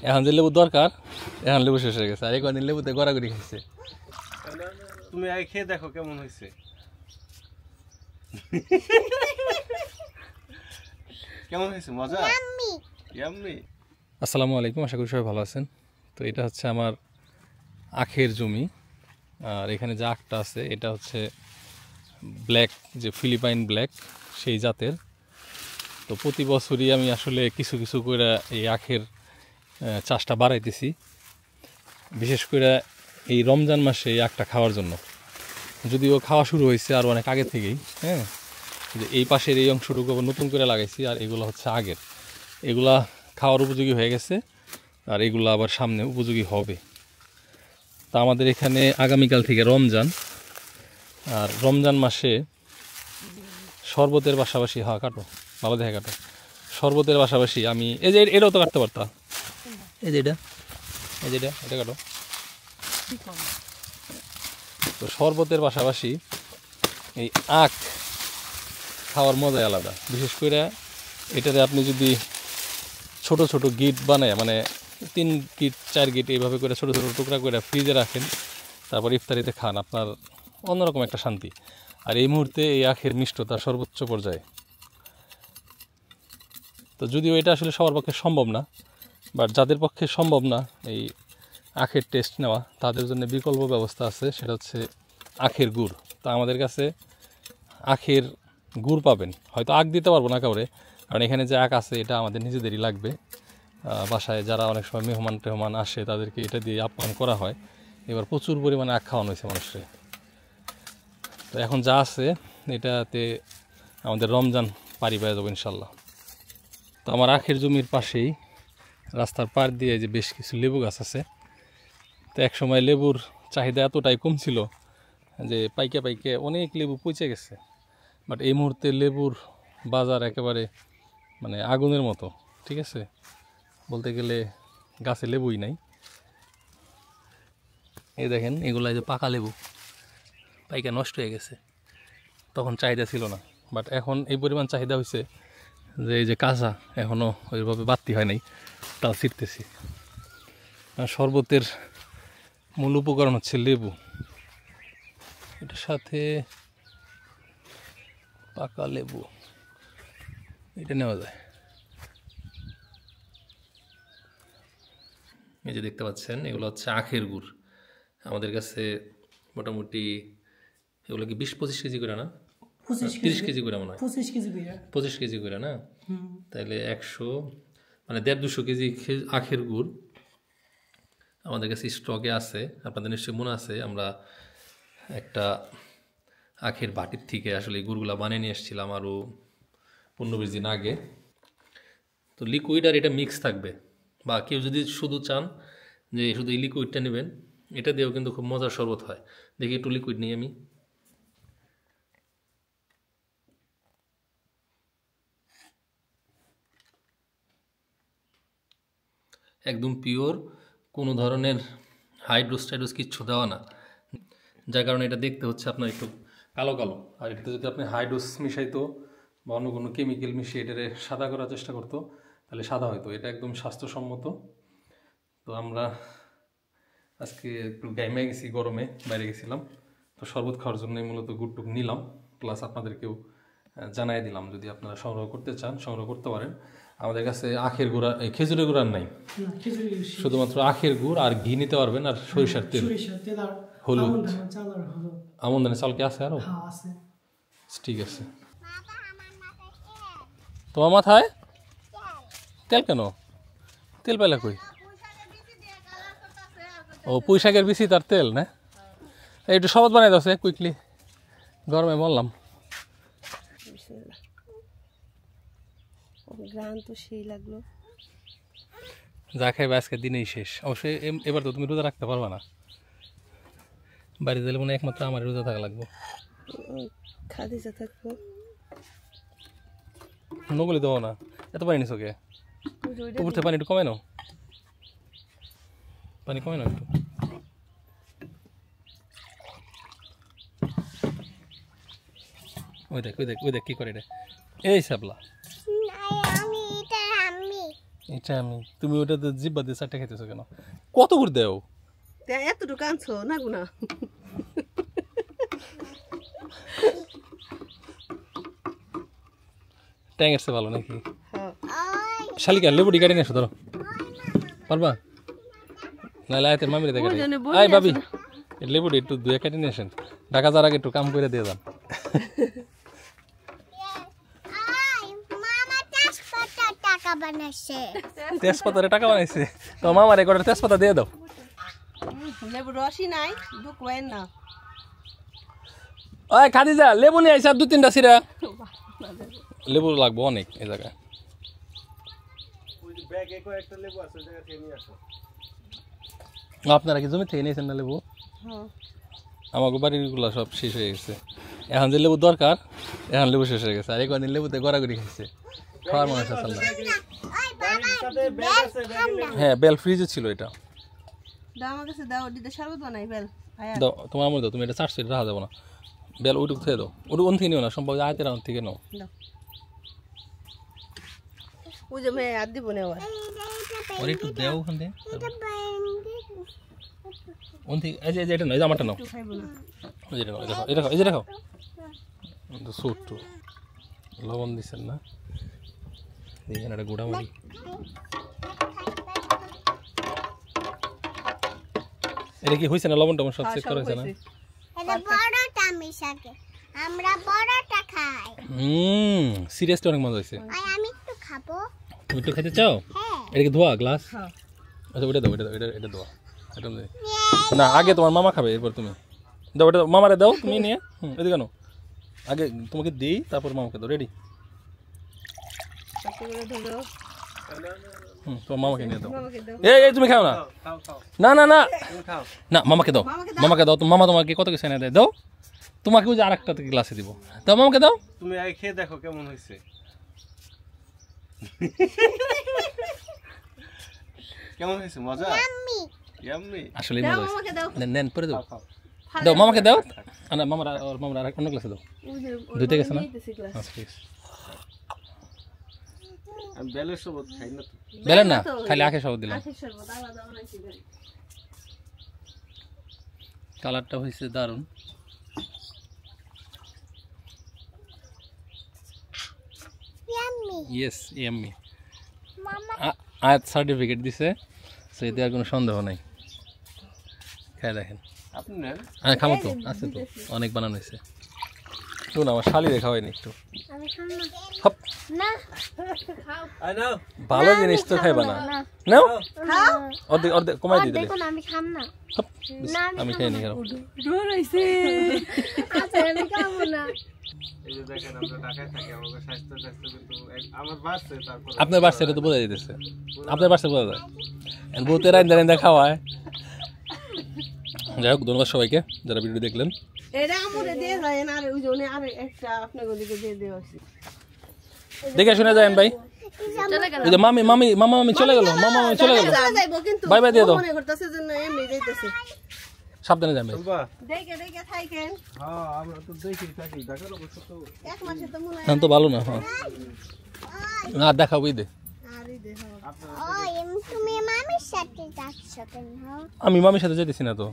এখন যে লেবু দরকার এখন লেবু শেষ হয়ে গেছে আর কদিন লেবুতে গড়াগড়ি খাইছে তুমি আগে খেয়ে দেখো কেমন হয়েছে কেমন হয়েছে মজা ইয়াম্মি আসসালামু আলাইকুম আশা করি সবাই ভালো আছেন তো এটা হচ্ছে আমার আখের জমি আর এখানে যে আখটা আছে এটা হচ্ছে ব্ল্যাক যে ফিলিপাইন ব্ল্যাক সেই জাতের তো প্রতি বছরই আমি আসলে কিছু কিছু করে এই আখের চাষটা বাড়াইতেছি বিশেষ করে এই রমজান মাসে এই আখটা খাওয়ার জন্য যদিও খাওয়া শুরু হয়েছে আর অনেক আগে থেকেই হ্যাঁ যে এই পাশের এই অংশটুকু আবার নতুন করে লাগাইছি আর এগুলো হচ্ছে আগের এগুলা খাওয়ার উপযোগী হয়ে গেছে আর এগুলো আবার সামনে উপযোগী হবে তা আমাদের এখানে আগামীকাল থেকে রমজান আর রমজান মাসে শরবতের পাশাপাশি কাটো ভালো দেখে কাটো শরবতের পাশাপাশি আমি এই যে এটাও তো কাটতে পারতাম এই যে এটা কাটো তো শরবতের পাশাপাশি এই আখ খাওয়ার মজাই আলাদা বিশেষ করে এটাতে আপনি যদি ছোট ছোট গিট বানায় মানে 3 গিট 4 গিট এইভাবে করে ছোট ছোট টুকরা করে ফ্রিজে রাখেন তারপর ইফতারিতে খান আপনার অন্যরকম একটা শান্তি আর এই মুহূর্তে এই আখের মিষ্টতা সর্বোচ্চ পর্যায়ে তো যদিও এটা আসলে সবার পক্ষে সম্ভব না বাট যাদের পক্ষে সম্ভব না এই আখের টেস্ট নেওয়া তাদের জন্য বিকল্প ব্যবস্থা আছে সেটা হচ্ছে আখের গুড় তা আমাদের কাছে আখের গুড় পাবেন হয়তো আখ দিতে পারবো না কাউরে কারণ এখানে যে আখ আছে এটা আমাদের নিজেদেরই লাগবে বাসায় যারা অনেক সময় মেহমান আসে তাদেরকে এটা দিয়ে আপ্যায়ন করা হয় এবার প্রচুর পরিমাণে আখ খাওয়ানো হয়েছে মানুষের তো এখন যা আছে এটাতে আমাদের রমজান পারি পেয়ে যাবো ইনশাল্লাহ তো আমার আখের জমির পাশেই রাস্তার পার দিয়ে যে বেশ কিছু লেবু গাছ আছে তো এক সময় লেবুর চাহিদা এতটাই কম ছিল যে পাইকে পাইকে অনেক লেবু পচে গেছে বাট এই মুহূর্তে লেবুর বাজার একেবারে মানে আগুনের মতো ঠিক আছে বলতে গেলে গাছে লেবুই নাই এই দেখেন এগুলো যে পাকা লেবু পাইকা নষ্ট হয়ে গেছে তখন চাহিদা ছিল না বাট এখন এই পরিমাণ চাহিদা হয়েছে যে এই যে কাঁচা এখনও ওইভাবে বাড়তি হয় নাই তাও ছিটতেছি শরবতের মূল উপকরণ হচ্ছে লেবু এটার সাথে পাকা লেবু এটা নেওয়া যায় এই যে দেখতে পাচ্ছেন এগুলো হচ্ছে আখের গুড় আমাদের কাছে মোটামুটি এগুলো কি 20-25 কেজি করে না 30 কেজি করে মনে হয় 25 কেজি করে না তাহলে 100 মানে 150-200 কেজি আখের গুড় আমাদের কাছে স্টকে আছে আপনাদের নিশ্চয়ই মনে আছে আমরা একটা আখের বাটির থেকে আসলে এই গুড়গুলা বানিয়ে নিয়ে এসেছিলাম আরও 15-20 দিন আগে তো লিকুইড আর এটা মিক্স থাকবে বা কেউ যদি শুধু চান যে শুধু এই লিকুইডটা নেবেন এটা দিয়েও কিন্তু খুব মজার শরবত হয় দেখি একটু লিকুইড নিই আমি একদম পিওর কোনো ধরনের হাইড্রোস টাইড্রোস কিচ্ছু দেওয়া না যার কারণে এটা দেখতে হচ্ছে আপনার একটু কালো কালো আর এটাতে যদি আপনি হাইড্রোস মিশাইতো বা অন্য কোনো কেমিক্যাল মিশিয়ে এটারে সাদা করার চেষ্টা করতো তাহলে সাদা হয়তো এটা একদম স্বাস্থ্যসম্মত তো আমরা আজকে একটু গাইমে গেছি গরমে বাইরে গেছিলাম তো শরবত খাওয়ার জন্যই মূলত গুড়টুক নিলাম প্লাস আপনাদেরকেও জানাই দিলাম যদি আপনারা সংগ্রহ করতে চান সংগ্রহ করতে পারেন আমাদের কাছে আখের গুড় খেজুরের গুড় আর নাই শুধুমাত্র আখের গুড় আর ঘি নিতে পারবেন আর সরিষার তেল হলুদ আমন ধানের চাল কি আছে আরো ঠিক আছে তোমার মাথায় তেল কেন তেল পেলে কই ও পুঁই শাকের বিচি তার তেল না একটু শরবত বানাই দাও কুইকলি গরমে বললাম যা খাইবে আজকে দিনেই শেষ অবশ্যই এবার তো তুমি রোজা রাখতে পারবা না বাড়িতে গেলে মনে একমাত্র আমার রোজা থাকা লাগবে নগলি দেবো না এত পানি নিছো কে উপর থেকে পানি একটু কমে নাও পানি কমে নাও একটু ওই দেখ কি করে এটা এই সাবলা এটা আমি তুমি ওটা তো জিব্বা দিয়ে চারটে খাইতেছো কেন? কত করে দেও? এতটুকু আনছো না গুনা? ট্যাংয়ের চেয়ে ভালো নাকি? হ্যাঁ। শালিকা লেবুটি কাটি নিয়ে এসো ধরো, পারবা? নাহলে আয়তের মামিরে দেখে ওই জন্য বলে আয় বাবি লেবুটি একটু দুয়ে কেটে নিয়ে আসেন, ঢাকা যাওয়ার আগে একটু কাম করে দিয়ে যান। তেজপাতারে টাকা বানাইছে তো মামার এক অর্ডার তেজপাতা দিয়ে দাও। লেবু রসই নাই, ঢুকবেন না। ওই খাদিজা লেবু নিয়ে আইসা 2-3টা সিরা। লেবু লাগবে অনেক এই জায়গায়। ওই যে ব্যাগে কয়েকটা লেবু আছে, ওই জায়গা থেকে নিয়ে আসো। আপনারা কি জমি থেকে নিয়েছেন না লেবু? হ্যাঁ। আমাকে বাড়িগুলো সব শেষ হয়ে গেছে, এখন যে লেবু দরকার এখন লেবু শেষ হয়ে গেছে। আর একদিন লেবুতে গড়াগড়ি খাইছে, খাওয়ার মানুষ আছে না। হ্যাঁ বেল ফ্রিজে ছিল এটা। দাও আমার কাছে, দাও দিতে শরবত বানাই বেল। আয়া দাও তোমার আমল দাও, তুমি এটা চারশো রাখা যাবো না। বেল ওইটুক থেকে দাও, ওটু ওন থেকে নিও না, সম্ভব আয়তের রাউন্ড থেকে নাও। দাও। ওই যে মেয়ে আর দিব না আবার। ওর একটু দেও ওখান থেকে ওন থেকে। এই যে এটা নাও, এই যে আমারটা নাও। একটু খাইবো না। এই যে নাও, এই দেখো, এই যে দেখো ছোট্ট লবণ দিচ্ছেন না, দেখেন একটা গুঁড়া মারি। এটা কি হয়েছে না? লবণ টবণ সব চেক করা হয়েছে না? সিরিয়াসলি অনেক মজা হয়েছে। তুমি একটু খেতে চাও? এটা কি ধোয়া গ্লাস? হ্যাঁ। আচ্ছা ওইটা দাও, এটা দাও, এটা ধোয়া। এটা না, আগে তোমার মামা খাবে, এরপর তুমি দাও। এটা মামারে দাও তুমি নিয়ে। এদিকে কেন? আগে তোমাকে দিই, তারপর মামাকে দাও। রেডি? কষ্ট করে ধরো। তোমার মামাকে নিয়ে দাও। মামাকে দাও। এই তুমি খাও না। খাও খাও, না না না তুমি খাও। না, মামাকে দাও, মামাকে দাও। মামা তোমাকে কত কিছু এনে দেয়, দাও। তোমাকে ওই যে আরেকটা গ্লাসে দিব, দাও মামাকে দাও। তুমি আগে খেয়ে দেখো কেমন হয়েছে। কেমন হয়েছে? মজা? ইয়াম্মি। আসলে দাও মজা হয়েছে। মামাকে দাও। নেন পরে দাও, খাও। দাও মামাকে দাও। না মামার আর অন্য গ্লাসে দাও। ওই যে দুইটা গেছে না? নিতেছি গ্লাস। আচ্ছা ঠিক আছে। আমি বেলের শরবত খাই না তো। বেলেন না, খালি আখের সব দিলাম। আখের শরবত আলাদা বানাইছি বেল। কালারটা হয়েছে দারুণ। Yes yummy. আয়াত সার্টিফিকেট দিছে, সো এতে আর কোনো সন্দেহ নাই। খাই দেখেন। আপনি নেন। হ্যাঁ খাবো তো, আছে তো অনেক বানানো হয়েছে। শুন আমার শালি দেখা হয়নি একটু। হপ, আই নাও। ভালো জিনিস তো খাইবা না। নাও খাও। অর্ধেক অর্ধেক কমাই দিয়ে দিলে। আমি খাম না। হপ, আমি খাই নি খারাপ। ডর হইছে। আচ্ছা আমি খাবো না। এই যে দেখেন, আমরা ঢাকায় থাকি, আমাদের স্বাস্থ্য কিন্তু আমার বাড়ছে। তারপর আপনার বাচ্চা এটা তো বোঝা যেতেছে, আপনার বাচ্চা বোঝা যায়। বউতে রাইন্দা রাইন্দা খাওয়ায়। যাই হোক ধন্যবাদ সবাইকে যারা ভিডিও দেখলেন। এটা আমরে দিয়ে যায় না, আর ওই জন্য আর একটা আপনার গদিকে দিয়ে দেওয়া হয়েছে। দেখে শুনে যাবেন ভাই। ওই যে মামি মামি মামা মামি চলে গেল, মামা মামি চলে গেল। যাইবো কিন্তু বাই বাই দিয়ে দাও। মনে করতেছে যে না এমনি যাইতেছে। সাবধানে যান ভাই। চলবা? দেখে দেখে থাকেন। হ্যাঁ, আমরা তো দেখি থাকি। ঢাকার অবস্থা তো এক মাসে তো মনে হয় এখন তো ভালো না। হ্যাঁ আর দেখাবো ঈদে। আর এই দেখো। তুমি মামির সাথে যাচ্ছ কেন? আমি মামির সাথে যেতেছি না তো।